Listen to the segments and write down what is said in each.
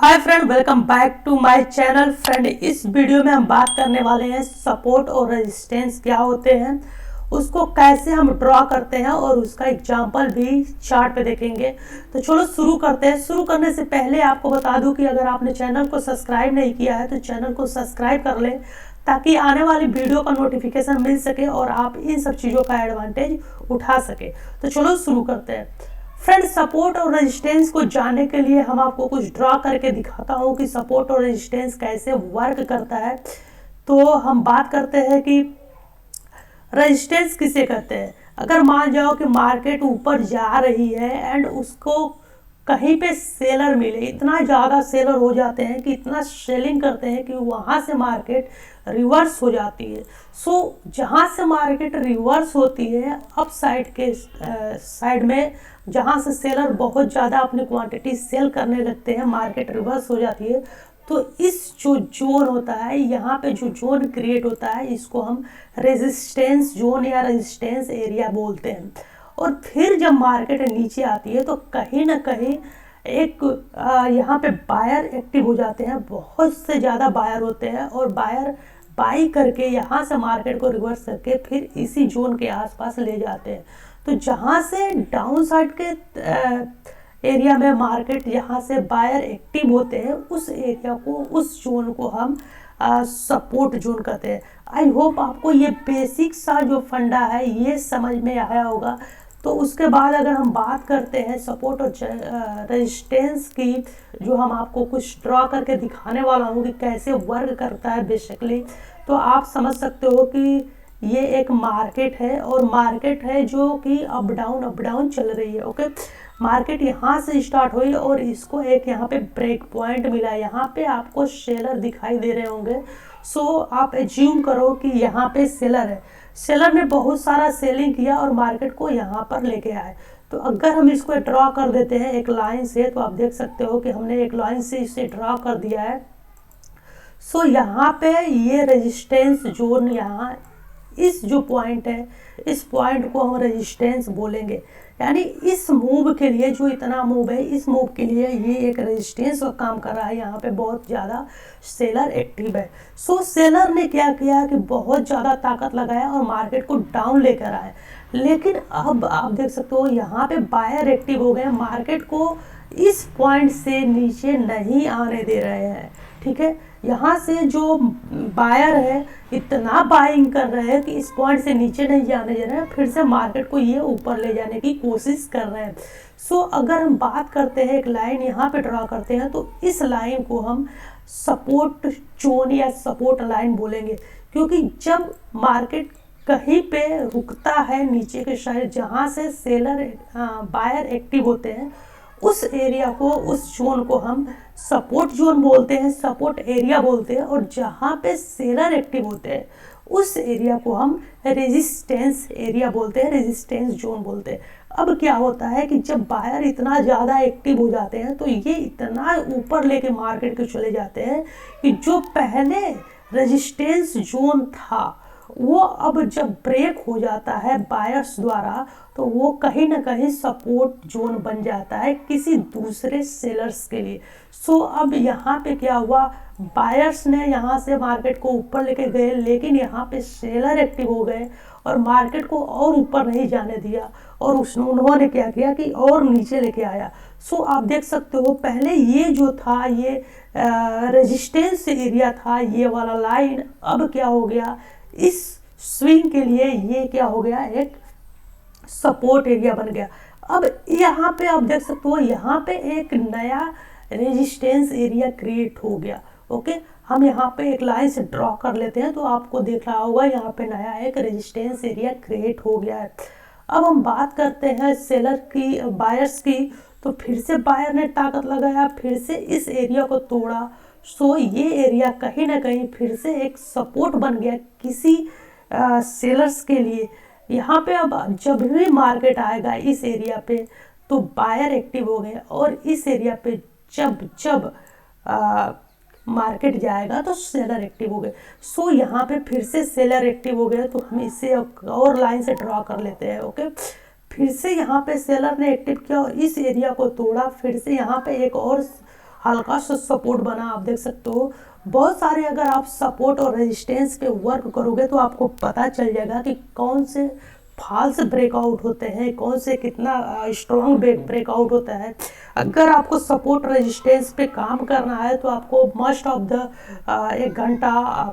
Hi friend, welcome back to my channel. Friend, इस video में हम बात करने वाले हैं सपोर्ट और रेजिस्टेंस क्या होते हैं, उसको कैसे हम ड्रॉ करते हैं और उसका एग्जांपल भी चार्ट पे देखेंगे। तो चलो शुरू करते हैं। शुरू करने से पहले आपको बता दूं कि अगर आपने चैनल को सब्सक्राइब नहीं किया है तो चैनल को सब्सक्राइब कर लें ताकि आने वाली वीडियो का नोटिफिकेशन मिल सके और आप इन सब चीज़ों का एडवांटेज उठा सके। तो चलो शुरू करते हैं। फ्रेंड, सपोर्ट और रेजिस्टेंस को जानने के लिए हम आपको कुछ ड्रॉ करके दिखाता हूँ कि सपोर्ट और रेजिस्टेंस कैसे वर्क करता है। तो हम बात करते हैं कि रेजिस्टेंस किसे कहते हैं। अगर मान जाओ कि मार्केट ऊपर जा रही है एंड उसको कहीं पे सेलर मिले, इतना ज़्यादा सेलर हो जाते हैं कि इतना सेलिंग करते हैं कि वहाँ से मार्केट रिवर्स हो जाती है। सो जहाँ से मार्केट रिवर्स होती है अप साइड के साइड में, जहाँ से सेलर बहुत ज़्यादा अपनी क्वांटिटी सेल करने लगते हैं, मार्केट रिवर्स हो जाती है। तो इस जो जोन होता है, यहाँ पे जो जोन क्रिएट होता है, इसको हम रेजिस्टेंस जोन या रेजिस्टेंस एरिया बोलते हैं। और फिर जब मार्केट नीचे आती है तो कहीं ना कहीं एक यहाँ पे बायर एक्टिव हो जाते हैं, बहुत से ज़्यादा बायर होते हैं और बायर बाई करके यहाँ से मार्केट को रिवर्स करके फिर इसी जोन के आसपास ले जाते हैं। तो जहाँ से डाउन साइड के एरिया में मार्केट यहाँ से बायर एक्टिव होते हैं, उस एरिया को, उस जोन को हम सपोर्ट जोन कहते हैं। आई होप आपको ये बेसिक सा जो फंडा है ये समझ में आया होगा। तो उसके बाद अगर हम बात करते हैं सपोर्ट और रेजिस्टेंस की, जो हम आपको कुछ ड्रॉ करके दिखाने वाला हूँ कि कैसे वर्क करता है बेसिकली, तो आप समझ सकते हो कि ये एक मार्केट है और मार्केट है जो कि अप डाउन चल रही है। ओके, मार्केट यहाँ से स्टार्ट हुई और इसको एक यहाँ पे ब्रेक पॉइंट मिला। यहाँ पे आपको सेलर दिखाई दे रहे होंगे। सो आप एज्यूम करो कि यहाँ पे सेलर है, सेलर ने बहुत सारा सेलिंग किया और मार्केट को यहाँ पर लेके आए। तो अगर हम इसको ड्रॉ कर देते हैं एक लाइन से, तो आप देख सकते हो कि हमने एक लाइन से इसे ड्रॉ कर दिया है। सो यहाँ पे ये रेजिस्टेंस जोन, यहाँ इस जो पॉइंट है, इस पॉइंट को हम रेजिस्टेंस बोलेंगे। यानी इस मूव के लिए, जो इतना मूव है, इस मूव के लिए ये एक रेजिस्टेंस का काम कर रहा है। यहाँ पे बहुत ज़्यादा सेलर एक्टिव है। सो सेलर ने क्या किया कि बहुत ज़्यादा ताकत लगाया और मार्केट को डाउन लेकर आए। लेकिन अब आप देख सकते हो यहाँ पे बायर एक्टिव हो गए, मार्केट को इस पॉइंट से नीचे नहीं आने दे रहे हैं। ठीक है, यहाँ से जो बायर है इतना बाइंग कर रहे हैं कि इस पॉइंट से नीचे नहीं जाने दे रहे हैं, फिर से मार्केट को ये ऊपर ले जाने की कोशिश कर रहे हैं। सो अगर हम बात करते हैं, एक लाइन यहाँ पे ड्रॉ करते हैं, तो इस लाइन को हम सपोर्ट जोन या सपोर्ट लाइन बोलेंगे। क्योंकि जब मार्केट कहीं पे रुकता है नीचे के साइड, जहाँ से सेलर बायर एक्टिव होते हैं, उस एरिया को, उस जोन को हम सपोर्ट जोन बोलते हैं, सपोर्ट एरिया बोलते हैं। और जहाँ पे सेलर एक्टिव होते हैं उस एरिया को हम रेजिस्टेंस एरिया बोलते हैं, रेजिस्टेंस जोन बोलते हैं। अब क्या होता है कि जब बायर इतना ज़्यादा एक्टिव हो जाते हैं तो ये इतना ऊपर लेके मार्केट के चले जाते हैं कि जो पहले रेजिस्टेंस जोन था वो अब जब ब्रेक हो जाता है बायर्स द्वारा, तो वो कहीं ना कहीं सपोर्ट जोन बन जाता है किसी दूसरे सेलर्स के लिए। सो अब यहाँ पे क्या हुआ, बायर्स ने यहाँ से मार्केट को ऊपर लेके गए, लेकिन यहाँ पे सेलर एक्टिव हो गए और मार्केट को और ऊपर नहीं जाने दिया और उन्होंने क्या किया कि और नीचे लेके आया। सो आप देख सकते हो पहले ये जो था, ये रेजिस्टेंस एरिया था, ये वाला लाइन, अब क्या हो गया, इस स्विंग के लिए ये क्या हो गया, एक सपोर्ट एरिया बन गया। अब यहाँ पे आप देख सकते हो, यहाँ पे एक नया रेजिस्टेंस एरिया क्रिएट हो गया। ओके, हम यहाँ पे एक लाइन से ड्रॉ कर लेते हैं तो आपको देख रहा होगा यहाँ पे नया एक रेजिस्टेंस एरिया क्रिएट हो गया है। अब हम बात करते हैं सेलर की, बायर्स की। तो फिर से बायर ने ताकत लगाया, फिर से इस एरिया को तोड़ा। सो ये एरिया कहीं ना कहीं फिर से एक सपोर्ट बन गया किसी सेलर्स के लिए। यहाँ पे अब जब भी मार्केट आएगा इस एरिया पे तो बायर एक्टिव हो गए और इस एरिया पे जब जब मार्केट जाएगा तो सेलर एक्टिव हो गए। सो यहाँ पे फिर से सेलर एक्टिव हो गए, तो हम इसे और लाइन से ड्रॉ कर लेते हैं। ओके, फिर से यहाँ पे सेलर ने एक्टिव किया और इस एरिया को तोड़ा, फिर से यहाँ पे एक और हल्का सा सपोर्ट बना, आप देख सकते हो। बहुत सारे अगर आप सपोर्ट और रेजिस्टेंस पे वर्क करोगे तो आपको पता चल जाएगा कि कौन से फॉल्स ब्रेकआउट होते हैं, कौन से कितना स्ट्रॉन्ग ब्रेकआउट होता है। अगर आपको सपोर्ट रेजिस्टेंस पे काम करना है तो आपको मस्ट ऑफ द 1 घंटा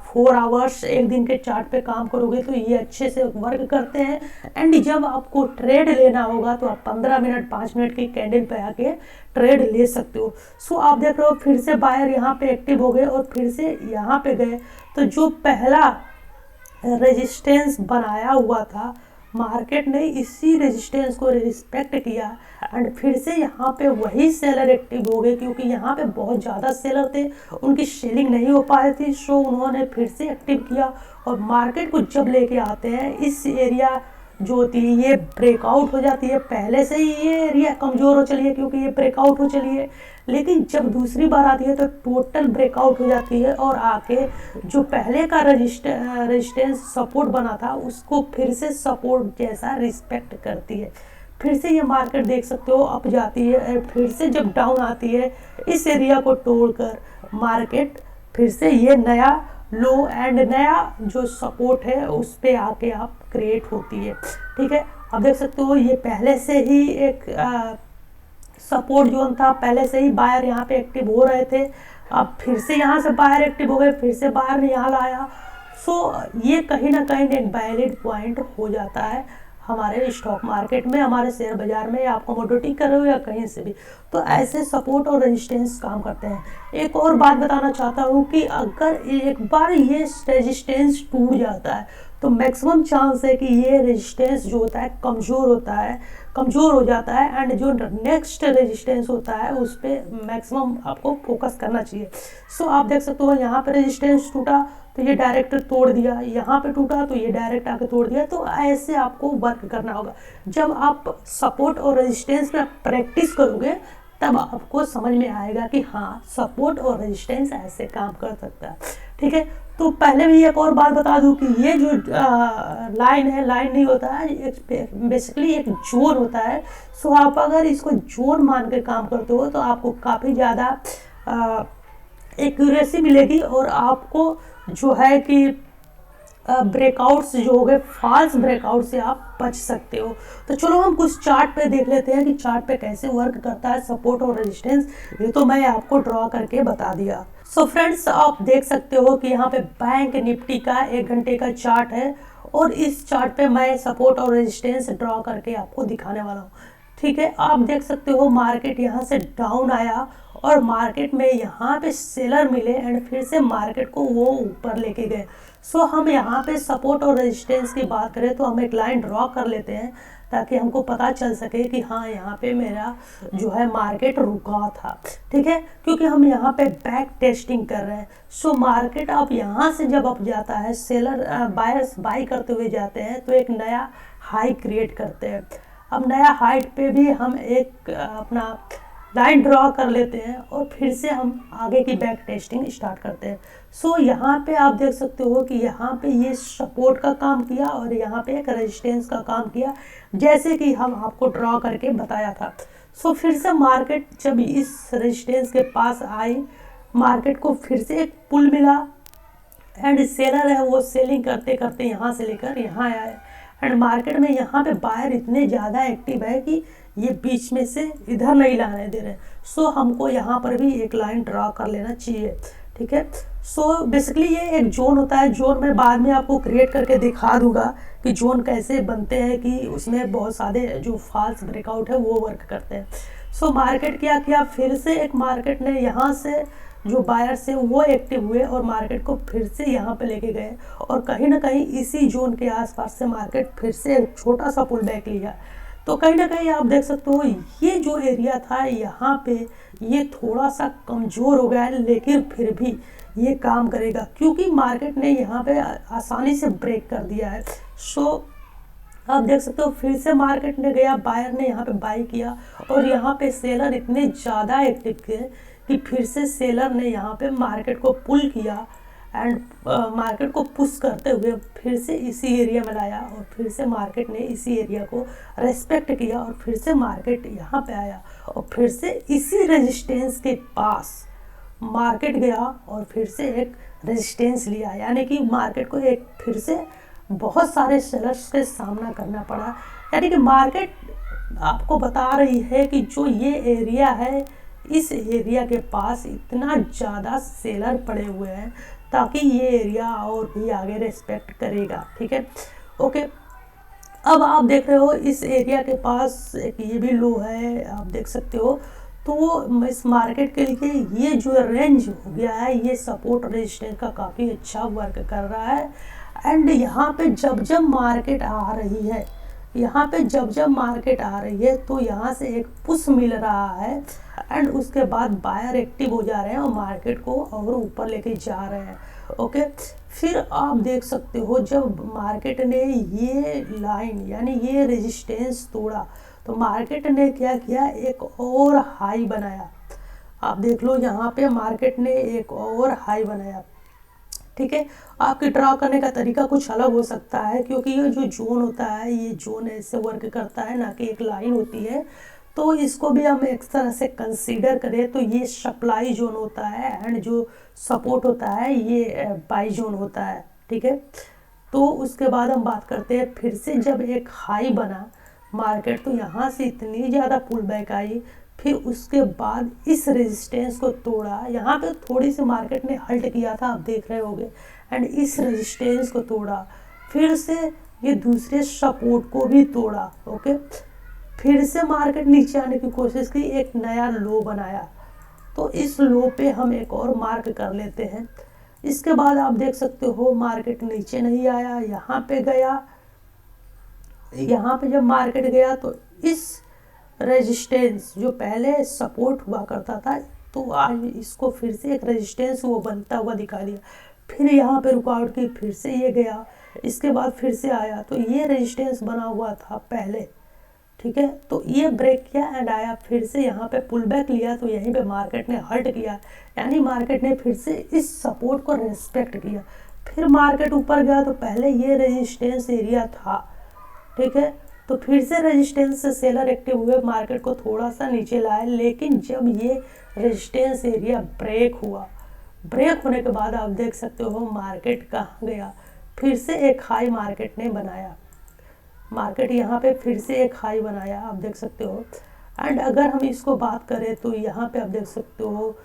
4 आवर्स एक दिन के चार्ट पे काम करोगे तो ये अच्छे से वर्क करते हैं। एंड जब आपको ट्रेड लेना होगा तो आप 15 मिनट 5 मिनट की कैंडल पे आके ट्रेड ले सकते हो। सो आप देख रहे हो फिर से बायर यहाँ पे एक्टिव हो गए और फिर से यहाँ पे गए। तो जो पहला रेजिस्टेंस बनाया हुआ था मार्केट ने इसी रेजिस्टेंस को रिस्पेक्ट किया एंड फिर से यहाँ पे वही सेलर एक्टिव हो गए, क्योंकि यहाँ पे बहुत ज़्यादा सेलर थे, उनकी सेलिंग नहीं हो पाई थी। सो उन्होंने फिर से एक्टिव किया और मार्केट को जब लेके आते हैं इस एरिया जो होती है ये ब्रेकआउट हो जाती है। पहले से ही ये एरिया कमज़ोर हो चली है क्योंकि ये ब्रेकआउट हो चली है, लेकिन जब दूसरी बार आती है तो टोटल ब्रेकआउट हो जाती है और आके जो पहले का रेजिस्टेंस सपोर्ट बना था उसको फिर से सपोर्ट जैसा रिस्पेक्ट करती है। फिर से ये मार्केट देख सकते हो अप जाती है, फिर से जब डाउन आती है इस एरिया को तोड़कर मार्केट फिर से ये नया लो एंड नया जो सपोर्ट है उस पे आके आप क्रिएट होती है। ठीक है, अब देख सकते हो ये पहले से ही एक सपोर्ट जोन था, पहले से ही बायर यहाँ पे एक्टिव हो रहे थे। अब फिर से यहाँ से बायर एक्टिव हो गए, फिर से बायर ने यहाँ लाया। सो ये कहीं ना कहीं एक वैलिड पॉइंट हो जाता है हमारे स्टॉक मार्केट में, हमारे शेयर बाजार में, या आप कमोडिटी कर रहे हो या कहीं से भी। तो ऐसे सपोर्ट और रेजिस्टेंस काम करते हैं। एक और बात बताना चाहता हूँ कि अगर एक बार ये रेजिस्टेंस टूट जाता है तो मैक्सिमम चांस है कि ये रेजिस्टेंस जो होता है कमज़ोर हो जाता है एंड जो नेक्स्ट रेजिस्टेंस होता है उस पर मैक्सिमम आपको फोकस करना चाहिए। सो आप देख सकते हो यहाँ पे रेजिस्टेंस टूटा तो ये डायरेक्ट तोड़ दिया, यहाँ पे टूटा तो ये डायरेक्ट आके तोड़ दिया। तो ऐसे आपको वर्क करना होगा। जब आप सपोर्ट और रेजिस्टेंस में प्रैक्टिस करोगे तब आपको समझ में आएगा कि हाँ सपोर्ट और रेजिस्टेंस ऐसे काम कर सकता है। ठीक है, तो पहले भी एक और बात बता दूं कि ये जो लाइन है, लाइन नहीं होता है, बेसिकली एक जोन होता है। सो आप अगर इसको जोन मान के काम करते हो तो आपको काफ़ी ज़्यादा एक्यूरेसी मिलेगी और आपको जो है कि ब्रेकआउट्स जो हो गए फॉल्स ब्रेकआउट से आप बच सकते हो। तो चलो हम कुछ चार्ट पे देख लेते हैं कि चार्ट पे कैसे वर्क करता है सपोर्ट और रेजिस्टेंस। ये तो मैं आपको ड्रॉ करके बता दिया। सो फ्रेंड्स आप देख सकते हो कि यहाँ पे बैंक निफ्टी का 1 घंटे का चार्ट है और इस चार्ट पे मैं सपोर्ट और रेजिस्टेंस ड्रॉ करके आपको दिखाने वाला हूँ। ठीक है, आप देख सकते हो मार्केट यहाँ से डाउन आया और मार्केट में यहाँ पे सेलर मिले एंड फिर से मार्केट को वो ऊपर लेके गए। सो हम यहाँ पे सपोर्ट और रेजिस्टेंस की बात करें तो हम एक लाइन ड्रॉ कर लेते हैं ताकि हमको पता चल सके कि हाँ यहाँ पे मेरा जो है मार्केट रुका था। ठीक है, क्योंकि हम यहाँ पे बैक टेस्टिंग कर रहे हैं। सो मार्केट अब यहाँ से जब अप जाता है, सेलर बायर्स बाई करते हुए जाते हैं तो एक नया हाई क्रिएट करते हैं। अब नया हाइट पे भी हम एक अपना लाइन ड्रॉ कर लेते हैं और फिर से हम आगे की बैक टेस्टिंग स्टार्ट करते हैं। सो यहाँ पे आप देख सकते हो कि यहाँ पे ये सपोर्ट का काम किया और यहाँ पे एक रेजिस्टेंस का काम किया, जैसे कि हम आपको ड्रॉ करके बताया था। सो फिर से मार्केट जब इस रेजिस्टेंस के पास आई, मार्केट को फिर से एक पुल मिला एंड सेलर है वो सेलिंग करते करते यहाँ से लेकर यहाँ आए एंड मार्केट में यहाँ पे बायर इतने ज़्यादा एक्टिव है कि ये बीच में से इधर नहीं लाने दे रहे। सो हमको यहाँ पर भी एक लाइन ड्रॉ कर लेना चाहिए। ठीक है, सो बेसिकली ये एक जोन होता है। जोन में बाद में आपको क्रिएट करके दिखा दूंगा कि जोन कैसे बनते हैं, कि उसमें बहुत सारे जो फॉल्स ब्रेकआउट है वो वर्क करते हैं। सो मार्केट क्या किया, फिर से एक मार्केट ने यहाँ से जो बायर्स है वो एक्टिव हुए और मार्केट को फिर से यहाँ पे लेके गए और कहीं ना कहीं इसी जोन के आसपास से मार्केट फिर से एक छोटा सा पुल बैक लिया। तो कहीं ना कहीं आप देख सकते हो ये जो एरिया था यहाँ पे ये थोड़ा सा कमज़ोर हो गया है, लेकिन फिर भी ये काम करेगा क्योंकि मार्केट ने यहाँ पे आसानी से ब्रेक कर दिया है। सो आप देख सकते हो फिर से मार्केट ने गया, बायर ने यहाँ पे बाई किया और यहाँ पे सेलर इतने ज़्यादा एक्टिव थे कि फिर से सेलर ने यहाँ पे मार्केट को पुल किया एंड मार्केट को पुश करते हुए फिर से इसी एरिया में लाया और फिर से मार्केट ने इसी एरिया को रेस्पेक्ट किया और फिर से मार्केट यहाँ पे आया और फिर से इसी रेजिस्टेंस के पास मार्केट गया और फिर से एक रेजिस्टेंस लिया, यानी कि मार्केट को एक फिर से बहुत सारे सेलर्स के सामना करना पड़ा। यानी कि मार्केट आपको बता रही है कि जो ये एरिया है, इस एरिया के पास इतना ज़्यादा सेलर पड़े हुए हैं ताकि ये एरिया और भी आगे रेस्पेक्ट करेगा। ठीक है, ओके। अब आप देख रहे हो इस एरिया के पास एक ये भी लो है, आप देख सकते हो। तो इस मार्केट के लिए ये जो रेंज हो गया है, ये सपोर्ट रेजिस्टेंस का काफ़ी अच्छा वर्क कर रहा है। एंड यहाँ पे जब जब मार्केट आ रही है, यहाँ पे जब जब मार्केट आ रही है तो यहाँ से एक पुश मिल रहा है एंड उसके बाद बायर एक्टिव हो जा रहे हैं और मार्केट को और ऊपर लेके जा रहे हैं। ओके, फिर आप देख सकते हो जब मार्केट ने ये लाइन यानी ये रेजिस्टेंस तोड़ा तो मार्केट ने क्या किया, एक और हाई बनाया। आप देख लो यहाँ पे मार्केट ने एक और हाई बनाया। ठीक है, आपके ड्रा करने का तरीका कुछ अलग हो सकता है क्योंकि ये जो जोन होता है, ये जोन ऐसे वर्क करता है ना कि एक लाइन होती है। तो इसको भी हम एक तरह से कंसीडर करें तो ये सप्लाई जोन होता है एंड जो सपोर्ट होता है ये बाई जोन होता है। ठीक है, तो उसके बाद हम बात करते हैं फिर से जब एक हाई बना मार्केट तो यहाँ से इतनी ज़्यादा पुल बैक आई, फिर उसके बाद इस रेजिस्टेंस को तोड़ा। यहाँ पे थोड़ी सी मार्केट ने हल्ट किया था, आप देख रहे होंगे, एंड इस रेजिस्टेंस को तोड़ा। फिर से ये दूसरे सपोर्ट को भी तोड़ा। ओके, फिर से मार्केट नीचे आने की कोशिश की, एक नया लो बनाया। तो इस लो पे हम एक और मार्क कर लेते हैं। इसके बाद आप देख सकते हो मार्केट नीचे नहीं आया, यहाँ पे गया। यहाँ पे जब मार्केट गया तो इस रेजिस्टेंस जो पहले सपोर्ट हुआ करता था तो आज इसको फिर से एक रेजिस्टेंस वो बनता हुआ दिखा दिया। फिर यहाँ पे रुकावट की, फिर से ये गया, इसके बाद फिर से आया। तो ये रेजिस्टेंस बना हुआ था पहले। ठीक है, तो ये ब्रेक किया एंड आया, फिर से यहाँ पे पुल बैक लिया तो यहीं पे मार्केट ने हल्ट किया, यानी मार्केट ने फिर से इस सपोर्ट को रेस्पेक्ट किया। फिर मार्केट ऊपर गया तो पहले ये रेजिस्टेंस एरिया था। ठीक है, तो फिर से रेजिस्टेंस से सेलर एक्टिव हुए, मार्केट को थोड़ा सा नीचे लाए, लेकिन जब ये रेजिस्टेंस एरिया ब्रेक हुआ, ब्रेक होने के बाद आप देख सकते हो मार्केट कहाँ गया, फिर से एक हाई मार्केट ने बनाया। मार्केट यहाँ पे फिर से एक हाई बनाया, आप देख सकते हो। एंड अगर हम इसको बात करें तो यहाँ पे आप देख सकते हो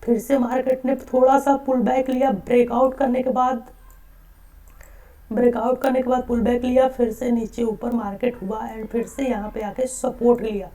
फिर से मार्केट ने थोड़ा सा पुल बैक लिया, ब्रेकआउट करने के बाद पुल बैक लिया, फिर से नीचे ऊपर मार्केट हुआ एंड फिर से यहाँ पे आके सपोर्ट लिया।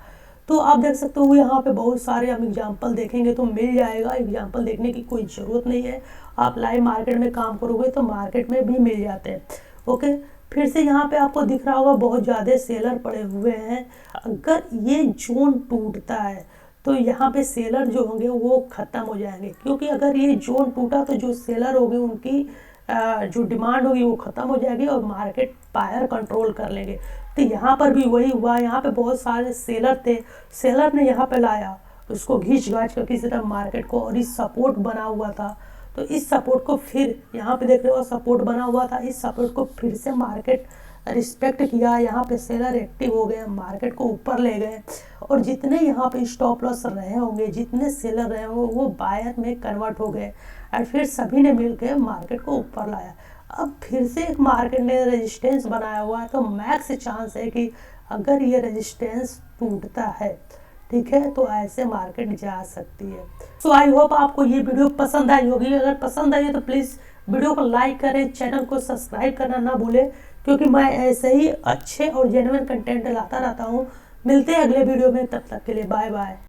तो आप देख सकते हो यहाँ पे बहुत सारे हम एग्जांपल देखेंगे तो मिल जाएगा। एग्जांपल देखने की कोई ज़रूरत नहीं है, आप लाइव मार्केट में काम करोगे तो मार्केट में भी मिल जाते हैं। ओके, फिर से यहाँ पे आपको दिख रहा होगा बहुत ज़्यादा सेलर पड़े हुए हैं। अगर ये जोन टूटता है तो यहाँ पे सेलर जो होंगे वो ख़त्म हो जाएंगे, क्योंकि अगर ये जोन टूटा तो जो सेलर होंगे उनकी जो डिमांड होगी वो ख़त्म हो जाएगी और मार्केट बायर कंट्रोल कर लेंगे। तो यहाँ पर भी वही हुआ, यहाँ पे बहुत सारे सेलर थे, सेलर ने यहाँ पे लाया उसको घींच घाच कर किसी तरह मार्केट को, और इस सपोर्ट बना हुआ था तो इस सपोर्ट को फिर यहाँ पे देख रहे हो सपोर्ट बना हुआ था, इस सपोर्ट को फिर से मार्केट रिस्पेक्ट किया। यहाँ पे सेलर एक्टिव हो गए, मार्केट को ऊपर ले गए और जितने यहाँ पे स्टॉप लॉस रहे होंगे, जितने सेलर रहे होंगे वो बायर में कन्वर्ट हो गए और फिर सभी ने मिलकर मार्केट को ऊपर लाया। अब फिर से एक मार्केट ने रेजिस्टेंस बनाया हुआ है तो मैक्स चांस है कि अगर ये रेजिस्टेंस टूटता है, ठीक है, तो ऐसे मार्केट जा सकती है। सो आई होप आपको ये वीडियो पसंद आई होगी। अगर पसंद आई है तो प्लीज़ वीडियो को लाइक करें, चैनल को सब्सक्राइब करना ना भूलें, क्योंकि मैं ऐसे ही अच्छे और जेन्युइन कंटेंट लाता रहता हूँ। मिलते हैं अगले वीडियो में, तब तक के लिए बाय बाय।